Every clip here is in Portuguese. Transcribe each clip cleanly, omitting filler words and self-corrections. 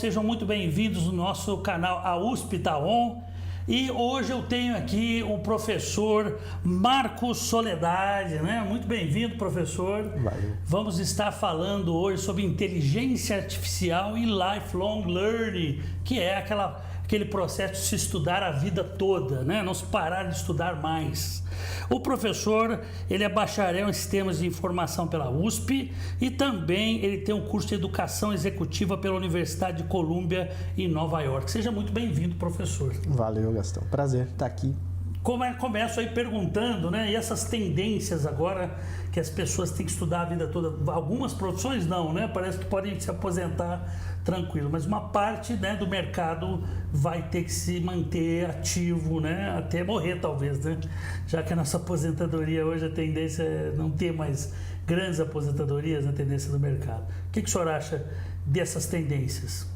sejam muito bem-vindos no nosso canal A USP Tá On. E hoje eu tenho aqui o professor Marcos Soledade, né? Muito bem-vindo, professor. Valeu. Vamos estar falando hoje sobre inteligência artificial e lifelong learning, que é aquele processo de se estudar a vida toda, né? Não se parar de estudar mais. O professor, ele é bacharel em sistemas de informação pela USP e também ele tem um curso de educação executiva pela Universidade de Colômbia em Nova York. Seja muito bem-vindo, professor. Valeu, Gastão. Prazer estar aqui. Começo aí perguntando, né? E essas tendências agora que as pessoas têm que estudar a vida toda, algumas profissões não, né? Parece que podem se aposentar tranquilo, mas uma parte, né, do mercado vai ter que se manter ativo, né? Até morrer talvez, né? Já que a nossa aposentadoria hoje a tendência é não ter mais grandes aposentadorias na tendência do mercado. O que o senhor acha dessas tendências?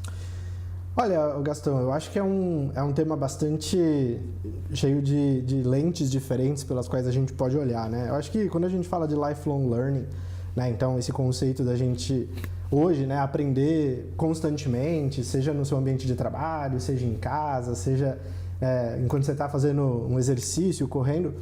Olha, Gastão, eu acho que é um tema bastante cheio de lentes diferentes pelas quais a gente pode olhar, né? Eu acho que quando a gente fala de lifelong learning, né, então esse conceito da gente hoje, né, aprender constantemente, seja no seu ambiente de trabalho, seja em casa, seja enquanto você está fazendo um exercício, correndo,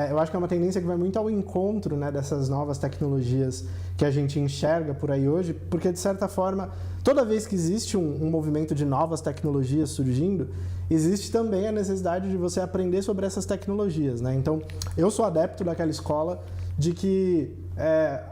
eu acho que é uma tendência que vai muito ao encontro, né, dessas novas tecnologias que a gente enxerga por aí hoje, porque de certa forma, toda vez que existe um movimento de novas tecnologias surgindo, existe também a necessidade de você aprender sobre essas tecnologias, né? Então, eu sou adepto daquela escola de que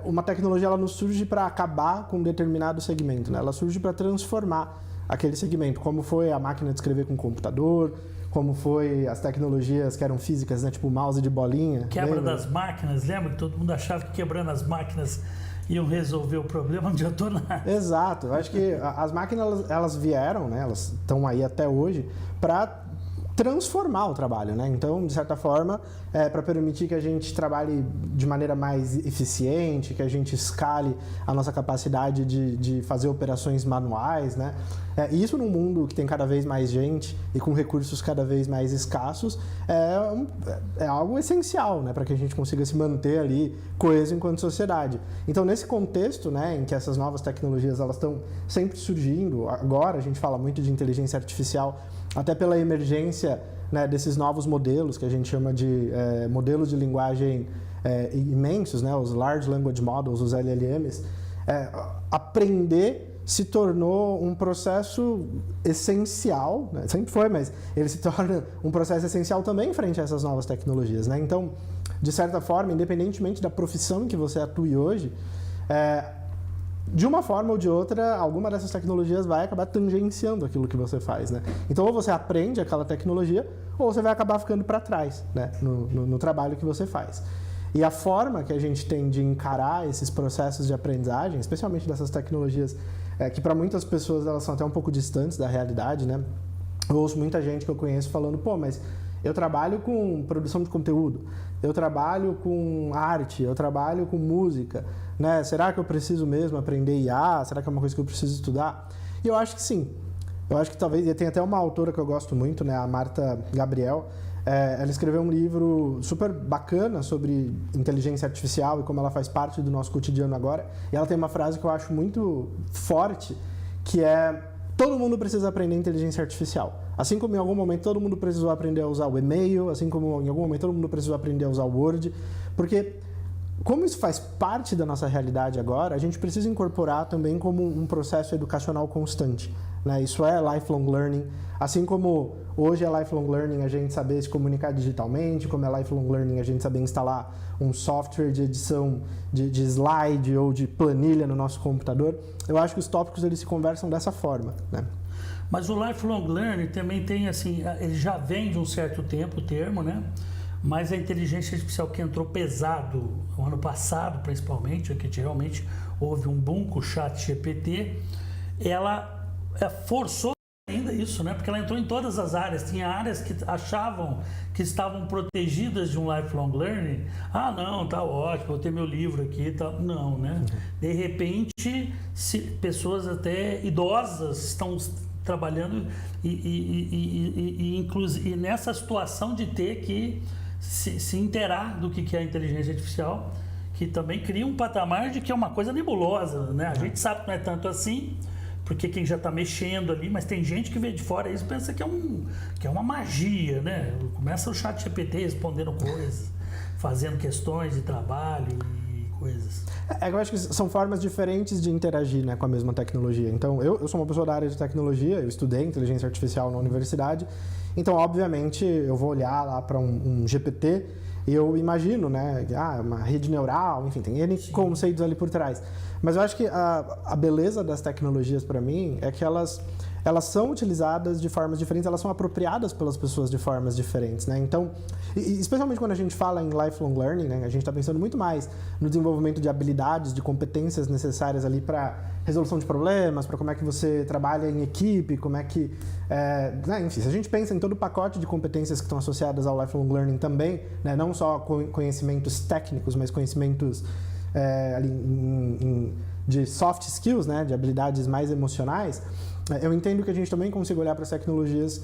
uma tecnologia ela não surge para acabar com um determinado segmento, né? Ela surge para transformar aquele segmento, como foi a máquina de escrever com computador, como foi as tecnologias que eram físicas, né? Tipo mouse de bolinha. Quebra das máquinas, lembra que todo mundo achava que quebrando as máquinas iam resolver o problema, não adiantou nada. Exato, eu acho que as máquinas elas vieram, né? Elas estão aí até hoje para transformar o trabalho, né? Então, de certa forma, para permitir que a gente trabalhe de maneira mais eficiente, que a gente escale a nossa capacidade de fazer operações manuais, né? E isso num mundo que tem cada vez mais gente e com recursos cada vez mais escassos, é algo essencial, né? Para que a gente consiga se manter ali coeso enquanto sociedade. Então, nesse contexto, né, em que essas novas tecnologias elas estão sempre surgindo, agora a gente fala muito de inteligência artificial, até pela emergência, né, desses novos modelos que a gente chama de modelos de linguagem imensos, né, os Large Language Models, os LLMs, aprender se tornou um processo essencial, né? Sempre foi, mas ele se torna um processo essencial também frente a essas novas tecnologias, né? Então, de certa forma, independentemente da profissão que você atue hoje, de uma forma ou de outra, alguma dessas tecnologias vai acabar tangenciando aquilo que você faz, né? Então, ou você aprende aquela tecnologia, ou você vai acabar ficando para trás, né, no trabalho que você faz. E a forma que a gente tem de encarar esses processos de aprendizagem, especialmente dessas tecnologias, que para muitas pessoas elas são até um pouco distantes da realidade, né? Eu ouço muita gente que eu conheço falando, pô, mas eu trabalho com produção de conteúdo, eu trabalho com arte, eu trabalho com música, né? Será que eu preciso mesmo aprender IA? Será que é uma coisa que eu preciso estudar? E eu acho que sim. Eu acho que talvez, e tem até uma autora que eu gosto muito, né? A Marta Gabriel. Ela escreveu um livro super bacana sobre inteligência artificial e como ela faz parte do nosso cotidiano agora. E ela tem uma frase que eu acho muito forte, que é: todo mundo precisa aprender inteligência artificial. Assim como em algum momento todo mundo precisou aprender a usar o e-mail, assim como em algum momento todo mundo precisou aprender a usar o Word, porque como isso faz parte da nossa realidade agora, a gente precisa incorporar também como um processo educacional constante, né? Isso é lifelong learning, assim como hoje é lifelong learning a gente saber se comunicar digitalmente, como é lifelong learning a gente saber instalar um software de edição de slide ou de planilha no nosso computador. Eu acho que os tópicos eles se conversam dessa forma, né? Mas o lifelong learning também tem, assim, ele já vem de um certo tempo o termo, né? Mas a inteligência artificial que entrou pesado o ano passado, principalmente, que realmente houve um boom com o ChatGPT, ela forçou ainda isso, né? Porque ela entrou em todas as áreas. Tinha áreas que achavam que estavam protegidas de um lifelong learning. Ah, não, tá ótimo, vou ter meu livro aqui, tá. Não, né? De repente, pessoas até idosas estão trabalhando e nessa situação de ter que se inteirar do que é a inteligência artificial, que também cria um patamar de que é uma coisa nebulosa, né? A gente sabe que não é tanto assim, porque quem já está mexendo ali, mas tem gente que vê de fora isso e pensa que é uma magia, né? Começa o chat GPT respondendo coisas, fazendo questões de trabalho e coisas. Eu acho que são formas diferentes de interagir, né, com a mesma tecnologia. Então, eu sou uma pessoa da área de tecnologia, eu estudei inteligência artificial na universidade, então, obviamente, eu vou olhar lá para um GPT e eu imagino, né, uma rede neural, enfim, tem N conceitos ali por trás. Mas eu acho que a beleza das tecnologias, para mim, é que elas são utilizadas de formas diferentes, elas são apropriadas pelas pessoas de formas diferentes, né? Então, especialmente quando a gente fala em lifelong learning, né, a gente está pensando muito mais no desenvolvimento de habilidades, de competências necessárias ali para resolução de problemas, para como é que você trabalha em equipe, como é que... né, enfim, se a gente pensa em todo o pacote de competências que estão associadas ao lifelong learning também, né, não só conhecimentos técnicos, mas conhecimentos ali de soft skills, né, de habilidades mais emocionais, eu entendo que a gente também consiga olhar para as tecnologias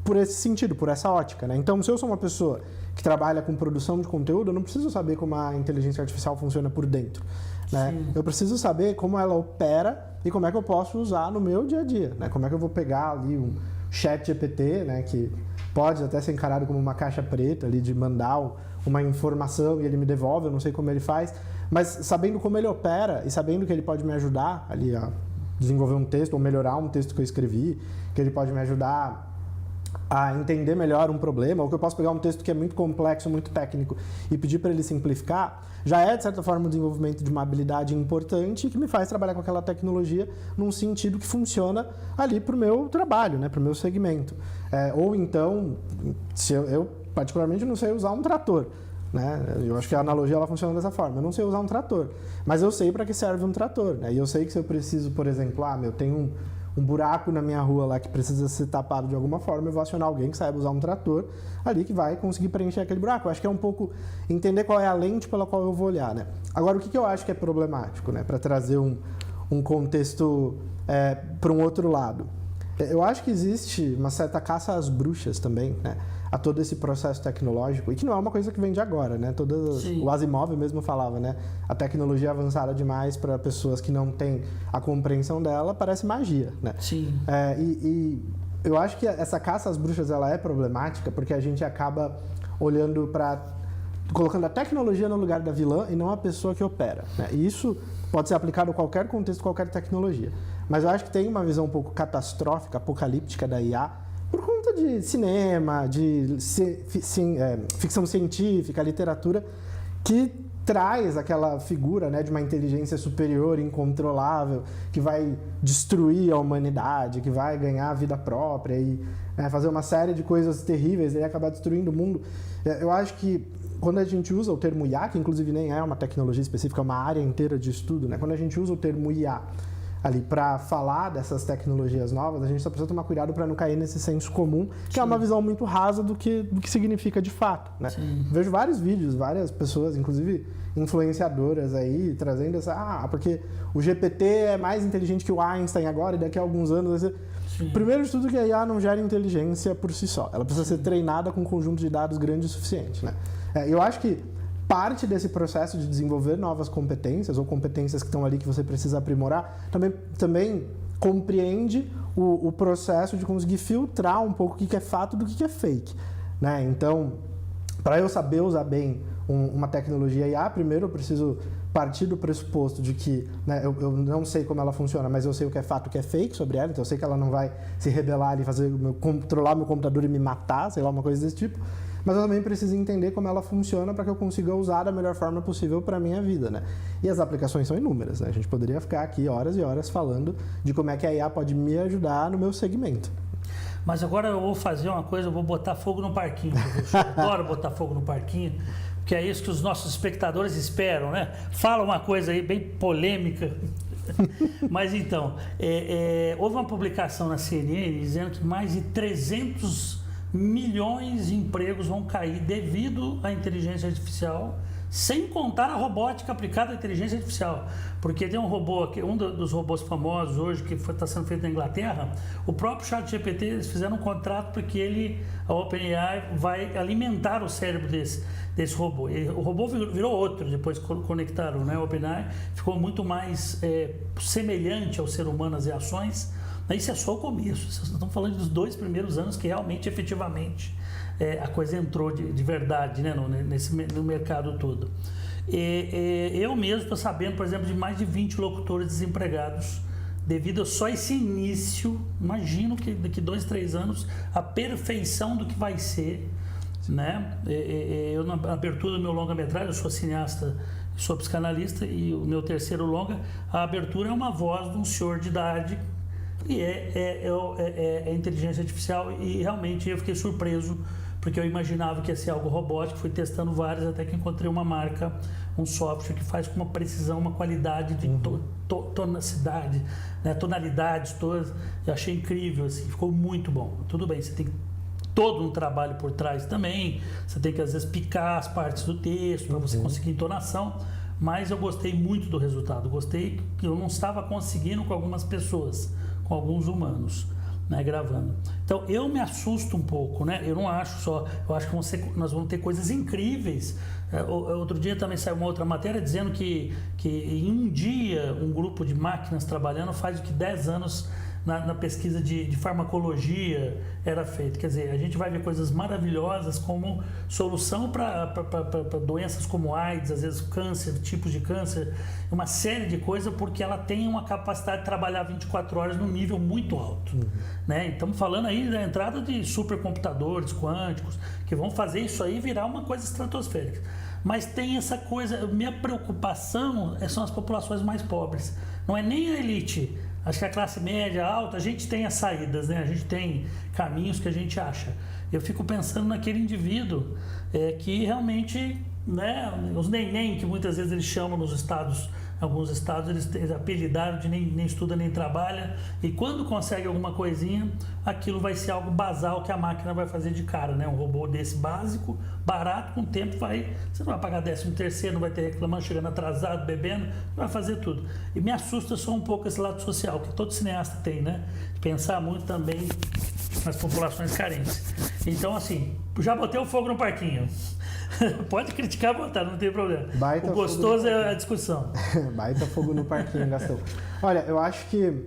por esse sentido, por essa ótica, né? Então, se eu sou uma pessoa que trabalha com produção de conteúdo, eu não preciso saber como a inteligência artificial funciona por dentro, né? Eu preciso saber como ela opera e como é que eu posso usar no meu dia a dia, né? Como é que eu vou pegar ali um chat GPT, né, que pode até ser encarado como uma caixa preta ali de mandar uma informação e ele me devolve, eu não sei como ele faz, mas sabendo como ele opera e sabendo que ele pode me ajudar ali a desenvolver um texto ou melhorar um texto que eu escrevi, que ele pode me ajudar a entender melhor um problema, ou que eu posso pegar um texto que é muito complexo, muito técnico e pedir para ele simplificar, já é, de certa forma, o desenvolvimento de uma habilidade importante que me faz trabalhar com aquela tecnologia num sentido que funciona ali para o meu trabalho, né, para o meu segmento. Ou então, se eu particularmente não sei usar um trator, né? Eu acho que a analogia ela funciona dessa forma. Eu não sei usar um trator, mas eu sei para que serve um trator, né? E eu sei que se eu preciso, por exemplo, eu tenho um buraco na minha rua lá que precisa ser tapado de alguma forma, eu vou acionar alguém que saiba usar um trator ali que vai conseguir preencher aquele buraco. Eu acho que é um pouco entender qual é a lente pela qual eu vou olhar, né? Agora, o que eu acho que é problemático, né? Para trazer um contexto para um outro lado. Eu acho que existe uma certa caça às bruxas também, né? A todo esse processo tecnológico, e que não é uma coisa que vem de agora, né? O Asimov mesmo falava, né? A tecnologia avançada demais para pessoas que não têm a compreensão dela parece magia, né? Sim. E eu acho que essa caça às bruxas ela é problemática porque a gente acaba olhando colocando a tecnologia no lugar da vilã e não a pessoa que opera, né? E isso pode ser aplicado a qualquer contexto, qualquer tecnologia. Mas eu acho que tem uma visão um pouco catastrófica, apocalíptica da IA, por conta de cinema, de ficção científica, literatura, que traz aquela figura, né, de uma inteligência superior, incontrolável, que vai destruir a humanidade, que vai ganhar a vida própria e fazer uma série de coisas terríveis e acabar destruindo o mundo. Eu acho que quando a gente usa o termo IA, que inclusive nem é uma tecnologia específica, é uma área inteira de estudo, né? Quando a gente usa o termo IA ali para falar dessas tecnologias novas, a gente só precisa tomar cuidado para não cair nesse senso comum, que Sim. é uma visão muito rasa do que significa de fato, né? Vejo vários vídeos, várias pessoas, inclusive influenciadoras aí, trazendo porque o GPT é mais inteligente que o Einstein agora e daqui a alguns anos vai ser... Primeiro de tudo que a IA não gera inteligência por si só, ela precisa ser treinada com um conjunto de dados grande o suficiente, né? Eu acho que parte desse processo de desenvolver novas competências ou competências que estão ali que você precisa aprimorar também compreende o processo de conseguir filtrar um pouco o que é fato do que é fake, né? Então, para eu saber usar bem uma tecnologia IA, primeiro eu preciso partir do pressuposto de que, né, eu não sei como ela funciona, mas eu sei o que é fato, o que é fake sobre ela, então eu sei que ela não vai se rebelar e controlar meu computador e me matar, sei lá, uma coisa desse tipo. Mas eu também preciso entender como ela funciona para que eu consiga usar da melhor forma possível para a minha vida, né? E as aplicações são inúmeras, né? A gente poderia ficar aqui horas e horas falando de como é que a IA pode me ajudar no meu segmento. Mas agora eu vou fazer uma coisa, eu vou botar fogo no parquinho. Eu adoro botar fogo no parquinho, porque é isso que os nossos espectadores esperam, né? Fala uma coisa aí bem polêmica. Mas então, houve uma publicação na CNN dizendo que mais de 300 milhões de empregos vão cair devido à inteligência artificial sem contar a robótica aplicada à inteligência artificial. Porque tem um robô aqui, dos robôs famosos hoje, que está sendo feito na Inglaterra, o próprio ChatGPT, eles fizeram um contrato porque a OpenAI vai alimentar o cérebro desse robô. E o robô virou outro, depois conectaram, né? O OpenAI ficou muito mais semelhante ao ser humano, as reações. Isso é só o começo, estamos falando dos 2 primeiros anos que realmente, efetivamente, a coisa entrou de verdade, né, no mercado todo. Eu mesmo estou sabendo, por exemplo, de mais de 20 locutores desempregados devido a só esse início. Imagino que daqui 2, 3 anos a perfeição do que vai ser, né? Eu, na abertura do meu longa-metragem, eu sou cineasta, sou psicanalista, e o meu terceiro longa, a abertura é uma voz de um senhor de idade e é inteligência artificial, e realmente eu fiquei surpreso porque eu imaginava que ia ser algo robótico. Fui testando vários até que encontrei uma marca, um software que faz com uma precisão, uma qualidade de tonacidade, né, tonalidades todas. Eu achei incrível, assim, ficou muito bom. Tudo bem, você tem todo um trabalho por trás também, você tem que às vezes picar as partes do texto para você conseguir entonação, mas eu gostei muito do resultado. Gostei que eu não estava conseguindo com algumas pessoas, com alguns humanos, né, gravando. Então eu me assusto um pouco, né? Eu não acho só, eu acho que nós vamos ter coisas incríveis. Outro dia também saiu uma outra matéria dizendo que em um dia um grupo de máquinas trabalhando faz o que 10 anos na pesquisa de farmacologia era feito. Quer dizer, a gente vai ver coisas maravilhosas como solução para doenças como AIDS, às vezes câncer, tipos de câncer, uma série de coisas, porque ela tem uma capacidade de trabalhar 24 horas num nível muito alto. Né? Estamos falando aí da entrada de supercomputadores quânticos, que vão fazer isso aí virar uma coisa estratosférica. Mas tem essa coisa, minha preocupação são as populações mais pobres. Não é nem a elite. Acho que a classe média, alta, a gente tem as saídas, né? A gente tem caminhos que a gente acha. Eu fico pensando naquele indivíduo que realmente, né, os neném, que muitas vezes eles chamam nos estados, alguns estados eles apelidaram de nem estuda nem trabalha, e quando consegue alguma coisinha, aquilo vai ser algo basal que a máquina vai fazer de cara, né? Um robô desse básico, barato, com o tempo você não vai pagar 13º, não vai ter reclamando, chegando atrasado, bebendo, vai fazer tudo. E me assusta só um pouco esse lado social, que todo cineasta tem, né? Pensar muito também nas populações carentes. Então, assim, já botei o fogo no parquinho. Pode criticar à vontade, não tem problema. O gostoso é a discussão. Baita fogo no parquinho, Gastão. Olha, eu acho que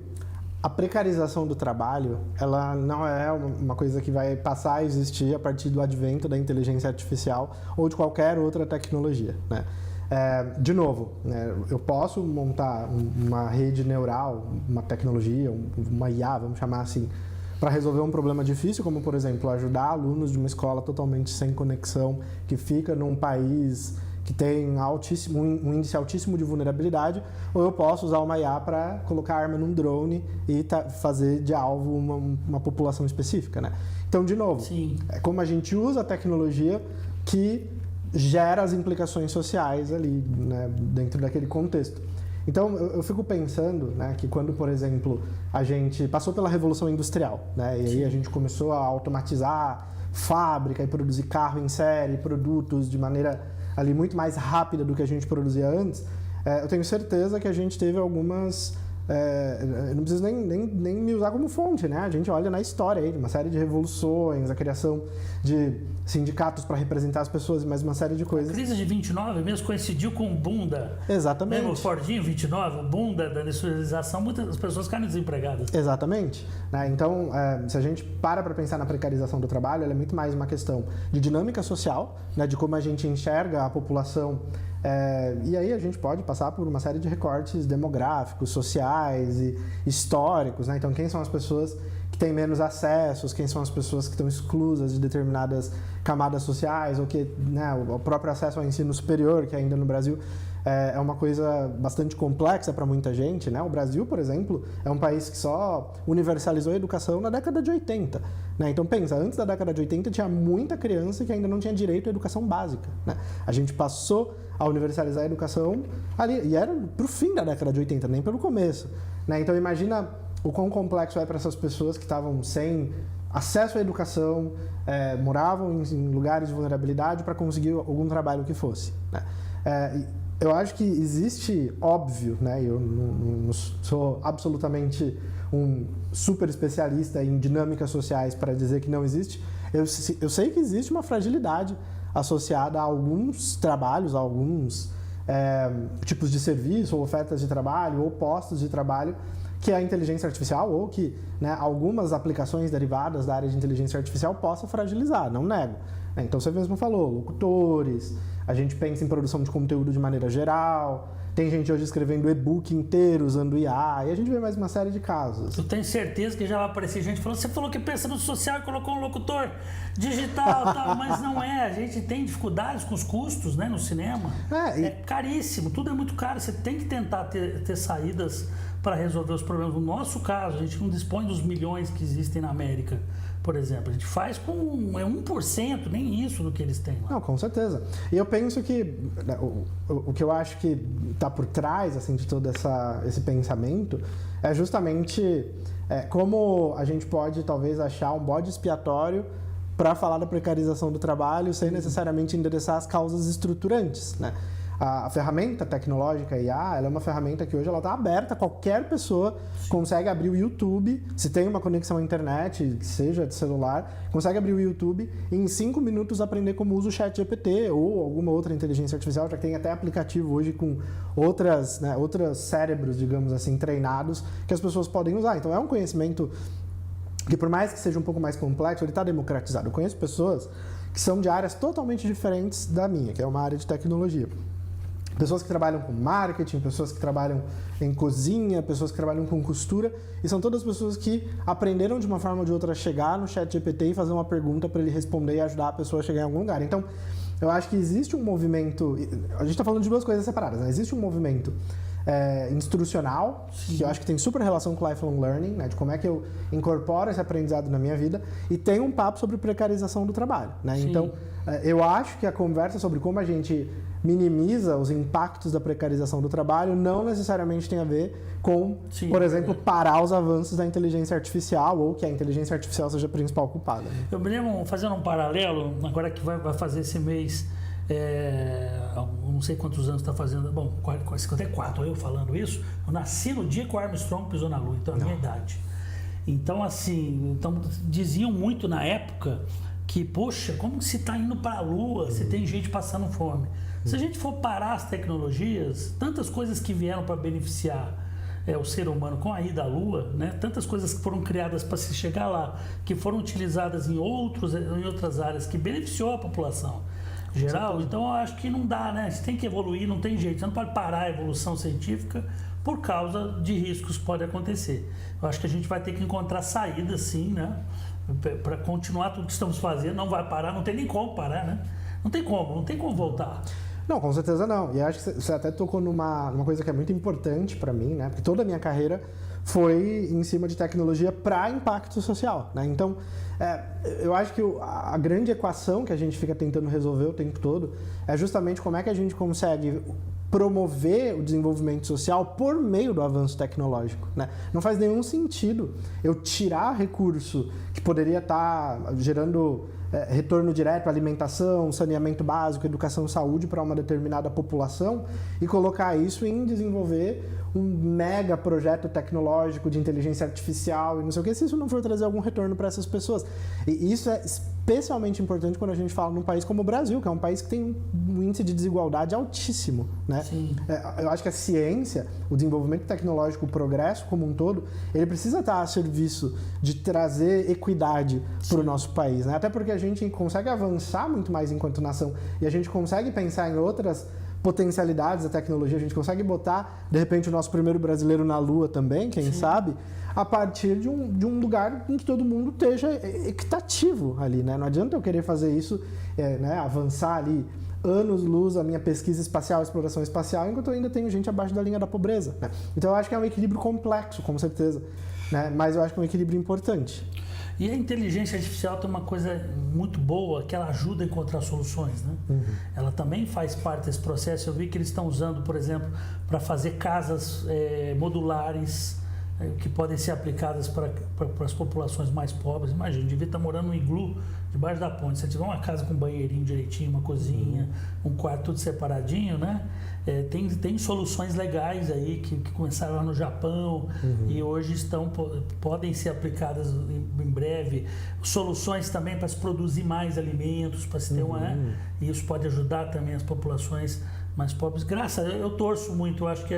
a precarização do trabalho, ela não é uma coisa que vai passar a existir a partir do advento da inteligência artificial ou de qualquer outra tecnologia, né? De novo, né, eu posso montar uma rede neural, uma tecnologia, uma IA, vamos chamar assim, para resolver um problema difícil, como, por exemplo, ajudar alunos de uma escola totalmente sem conexão, que fica num país que tem um índice altíssimo de vulnerabilidade, ou eu posso usar uma IA para colocar arma num drone e fazer de alvo uma população específica, né? Então, de novo, é como a gente usa a tecnologia que gera as implicações sociais ali, né, dentro daquele contexto. Então, eu fico pensando, né, que quando, por exemplo, a gente passou pela Revolução Industrial, né, e aí a gente começou a automatizar fábrica e produzir carro em série, produtos de maneira ali muito mais rápida do que a gente produzia antes, eu tenho certeza que a gente teve algumas... eu não preciso nem me usar como fonte, né? A gente olha na história aí, uma série de revoluções, a criação de sindicatos para representar as pessoas e mais uma série de coisas. A crise de 29 mesmo coincidiu com o boom da... Exatamente. Mesmo o Fordinho 29, o boom da industrialização, muitas pessoas ficaram desempregadas. Exatamente. Né? Então, se a gente para pensar na precarização do trabalho, ela é muito mais uma questão de dinâmica social, né? De como a gente enxerga a população. E aí a gente pode passar por uma série de recortes demográficos, sociais e históricos, né? Então, quem são as pessoas que têm menos acessos, quem são as pessoas que estão exclusas de determinadas camadas sociais, ou que, né, o próprio acesso ao ensino superior, que ainda no Brasil é uma coisa bastante complexa para muita gente, né? O Brasil, por exemplo, é um país que só universalizou a educação na década de 80, né? Então pensa, antes da década de 80 tinha muita criança que ainda não tinha direito à educação básica, né? A gente passou a universalizar a educação ali, e era pro fim da década de 80, nem pelo começo, né? Então imagina o quão complexo é para essas pessoas que estavam sem acesso à educação, moravam em lugares de vulnerabilidade para conseguir algum trabalho que fosse, né? Eu acho que existe, óbvio, né? Eu não sou absolutamente um super especialista em dinâmicas sociais para dizer que não existe. Eu sei que existe uma fragilidade associada a alguns trabalhos, a alguns tipos de serviço, ou ofertas de trabalho, ou postos de trabalho, que a inteligência artificial, ou que, né, algumas aplicações derivadas da área de inteligência artificial possa fragilizar, não nego. Então você mesmo falou, locutores, a gente pensa em produção de conteúdo de maneira geral, tem gente hoje escrevendo e-book inteiro usando IA, e a gente vê mais uma série de casos. Eu tenho certeza que já vai aparecer gente falando, você falou que pensa no social e colocou um locutor digital, tal, mas não é, a gente tem dificuldades com os custos, né, no cinema, é caríssimo, tudo é muito caro, você tem que tentar ter saídas para resolver os problemas. No nosso caso, a gente não dispõe dos milhões que existem na América, por exemplo. A gente faz com 1%, nem isso do que eles têm lá. Não, com certeza. E eu penso que o que eu acho que está por trás assim, de todo esse pensamento é justamente como a gente pode talvez achar um bode expiatório para falar da precarização do trabalho sem necessariamente endereçar as causas estruturantes, né? A ferramenta tecnológica IA, ela é uma ferramenta que hoje ela está aberta, qualquer pessoa consegue abrir o YouTube, se tem uma conexão à internet, seja de celular, consegue abrir o YouTube e em 5 minutos aprender como usa o ChatGPT ou alguma outra inteligência artificial, já que tem até aplicativo hoje com outros cérebros, digamos assim, treinados, que as pessoas podem usar. Então é um conhecimento que, por mais que seja um pouco mais complexo, ele está democratizado. Eu conheço pessoas que são de áreas totalmente diferentes da minha, que é uma área de tecnologia. Pessoas que trabalham com marketing, pessoas que trabalham em cozinha, pessoas que trabalham com costura, e são todas pessoas que aprenderam de uma forma ou de outra a chegar no ChatGPT e fazer uma pergunta para ele responder e ajudar a pessoa a chegar em algum lugar. Então, eu acho que existe um movimento, a gente está falando de duas coisas separadas, né? Existe um movimento instrucional, sim, que eu acho que tem super relação com lifelong learning, né? De como é que eu incorporo esse aprendizado na minha vida, e tem um papo sobre precarização do trabalho, né? Então, eu acho que a conversa sobre como a gente minimiza os impactos da precarização do trabalho não necessariamente tem a ver com, por exemplo, parar os avanços da inteligência artificial ou que a inteligência artificial seja a principal culpada. Né? Eu me lembro, fazendo um paralelo, agora que vai fazer esse mês, não sei quantos anos está fazendo, bom, 54, eu falando isso, eu nasci no dia que o Armstrong pisou na Lua, então é a minha idade. Então, assim, diziam muito na época que, poxa, como se está indo para a Lua se tem gente passando fome? Se a gente for parar as tecnologias, tantas coisas que vieram para beneficiar o ser humano com a ida à Lua, né? Tantas coisas que foram criadas para se chegar lá, que foram utilizadas em outras áreas, que beneficiou a população geral, então eu acho que não dá, né? Você tem que evoluir, não tem jeito, você não pode parar a evolução científica por causa de riscos que podem acontecer. Eu acho que a gente vai ter que encontrar saídas, sim, né? Para continuar tudo que estamos fazendo, não vai parar, não tem nem como parar, né? Não tem como voltar. Não, com certeza não. E acho que você até tocou numa coisa que é muito importante para mim, né? Porque toda a minha carreira foi em cima de tecnologia para impacto social, né? Então, eu acho que a grande equação que a gente fica tentando resolver o tempo todo é justamente como é que a gente consegue promover o desenvolvimento social por meio do avanço tecnológico, né? Não faz nenhum sentido eu tirar recurso que poderia estar gerando retorno direto à alimentação, saneamento básico, educação e saúde para uma determinada população e colocar isso em desenvolver um mega projeto tecnológico de inteligência artificial e não sei o que, se isso não for trazer algum retorno para essas pessoas. E isso é especialmente importante quando a gente fala num país como o Brasil, que é um país que tem um índice de desigualdade altíssimo, né? Eu acho que a ciência, o desenvolvimento tecnológico, o progresso como um todo, ele precisa estar a serviço de trazer equidade para o nosso país, né? Até porque a gente consegue avançar muito mais enquanto nação e a gente consegue pensar em outras potencialidades da tecnologia, a gente consegue botar, de repente, o nosso primeiro brasileiro na Lua também, quem sabe, a partir de um lugar em que todo mundo esteja equitativo ali, né? Não adianta eu querer fazer isso, né, avançar ali anos-luz a minha pesquisa espacial, exploração espacial, enquanto eu ainda tenho gente abaixo da linha da pobreza, né? Então eu acho que é um equilíbrio complexo, com certeza, né? Mas eu acho que é um equilíbrio importante. E a inteligência artificial tem uma coisa muito boa, que ela ajuda a encontrar soluções, né? Uhum. Ela também faz parte desse processo. Eu vi que eles estão usando, por exemplo, para fazer casas modulares, que podem ser aplicadas para as populações mais pobres. Imagina, devia estar morando num iglu debaixo da ponte. Se tiver uma casa com banheirinho direitinho, uma cozinha, um quarto tudo separadinho, né? Tem soluções legais aí que começaram lá no Japão e hoje podem ser aplicadas em breve. Soluções também para se produzir mais alimentos, para se ter e isso pode ajudar também as populações mais pobres. Eu torço muito, eu acho que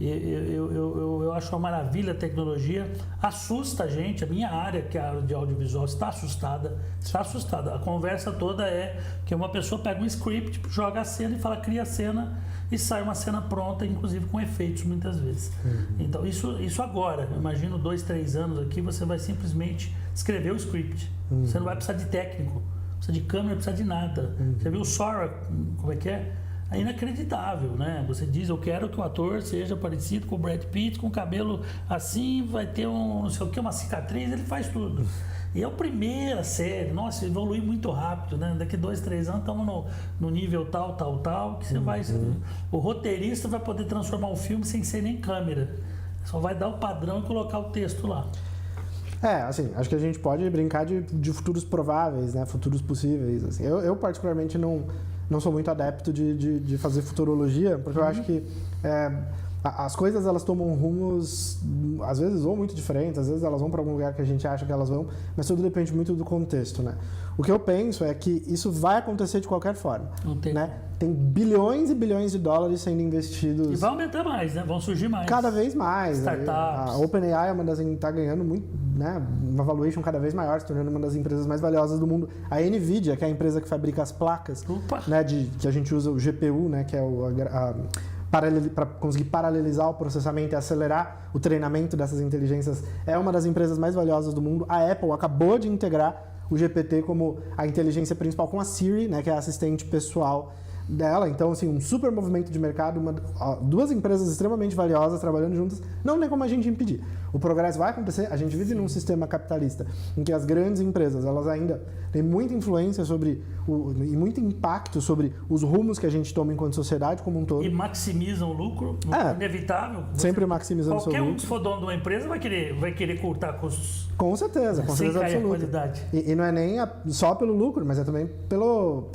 eu acho uma maravilha a tecnologia. Assusta a gente, a minha área, que é a área de audiovisual, está assustada. A conversa toda é que uma pessoa pega um script, joga a cena e fala, cria a cena e sai uma cena pronta, inclusive com efeitos muitas vezes. Então isso agora, eu imagino 2, 3 anos aqui, você vai simplesmente escrever o script. Você não vai precisar de técnico, não precisa de câmera, não precisa de nada. Você viu o Sora, como é que é? É inacreditável, né? Você diz, eu quero que o ator seja parecido com o Brad Pitt, com o cabelo assim, vai ter não sei o que, uma cicatriz, ele faz tudo. E é a primeira série, nossa, evolui muito rápido, né? Daqui 2, 3 anos estamos no nível tal, que você vai... O roteirista vai poder transformar um filme sem ser nem câmera. Só vai dar o padrão e colocar o texto lá. Assim, acho que a gente pode brincar de futuros prováveis, né? Futuros possíveis, assim. Eu particularmente não sou muito adepto de fazer futurologia, porque eu acho que as coisas elas tomam rumos, às vezes ou muito diferentes, às vezes elas vão para algum lugar que a gente acha que elas vão, mas tudo depende muito do contexto, né? O que eu penso é que isso vai acontecer de qualquer forma, né? Tem bilhões e bilhões de dólares sendo investidos. E vai aumentar mais, né? Vão surgir mais. Cada vez mais. Startups. A OpenAI é uma das está ganhando muito, né? Uma valuation cada vez maior, se tornando uma das empresas mais valiosas do mundo. A Nvidia, que é a empresa que fabrica as placas, né? Que a gente usa o GPU, né? Que é para conseguir paralelizar o processamento e acelerar o treinamento dessas inteligências, é uma das empresas mais valiosas do mundo. A Apple acabou de integrar o GPT como a inteligência principal com a Siri, né, que é a assistente pessoal dela. Então, assim, um super movimento de mercado, duas empresas extremamente valiosas trabalhando juntas, não tem como a gente impedir. O progresso vai acontecer, a gente vive num sistema capitalista em que as grandes empresas, elas ainda têm muita influência e muito impacto sobre os rumos que a gente toma enquanto sociedade como um todo. E maximizam o lucro, inevitável. Sempre maximizando o seu lucro. Qualquer um que for dono de uma empresa vai querer cortar custos. Com certeza absoluta. Qualidade. E não é nem só pelo lucro, mas é também pelo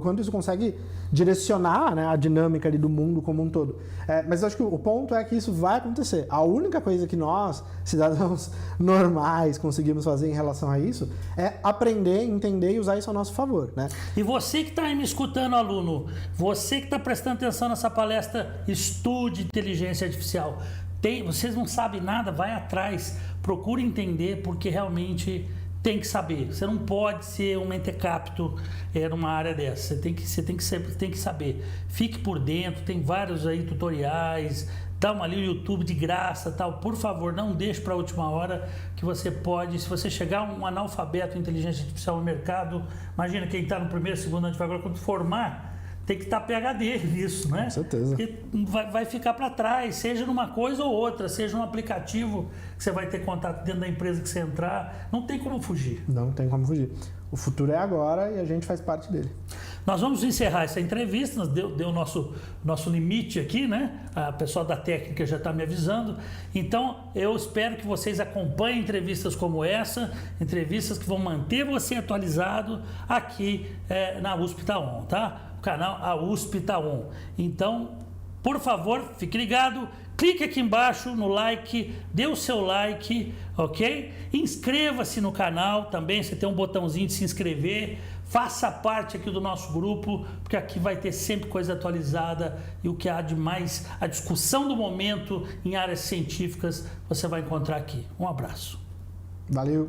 quanto isso consegue direcionar, né, a dinâmica ali do mundo como um todo. Mas eu acho que o ponto é que isso vai acontecer. A única coisa que nós, cidadãos normais, conseguimos fazer em relação a isso é aprender, entender e usar isso ao nosso favor, né? E você que está aí me escutando, aluno, você que está prestando atenção nessa palestra, estude inteligência artificial. Vocês não sabem nada, vai atrás, procure entender, porque realmente tem que saber. Você não pode ser um mentecapto numa área dessa. Você tem que saber. Fique por dentro, tem vários aí tutoriais, dá uma ali no YouTube de graça, tal. Por favor, não deixe para a última hora, que você pode, se você chegar um analfabeto em inteligência artificial no mercado, imagina quem está no primeiro, segundo ano de faculdade, quando formar, tem que estar PhD nisso, né? Com certeza. Porque vai ficar para trás, seja numa coisa ou outra, seja um aplicativo que você vai ter contato dentro da empresa que você entrar, não tem como fugir. Não tem como fugir. O futuro é agora e a gente faz parte dele. Nós vamos encerrar essa entrevista, deu o nosso limite aqui, né? A pessoa da técnica já está me avisando. Então, eu espero que vocês acompanhem entrevistas como essa, entrevistas que vão manter você atualizado aqui na USP Itaon, tá? O canal A USP Itaon. Então, por favor, fique ligado, clique aqui embaixo no like, dê o seu like, ok? Inscreva-se no canal também, você tem um botãozinho de se inscrever, faça parte aqui do nosso grupo, porque aqui vai ter sempre coisa atualizada e o que há de mais, a discussão do momento em áreas científicas, você vai encontrar aqui. Um abraço. Valeu!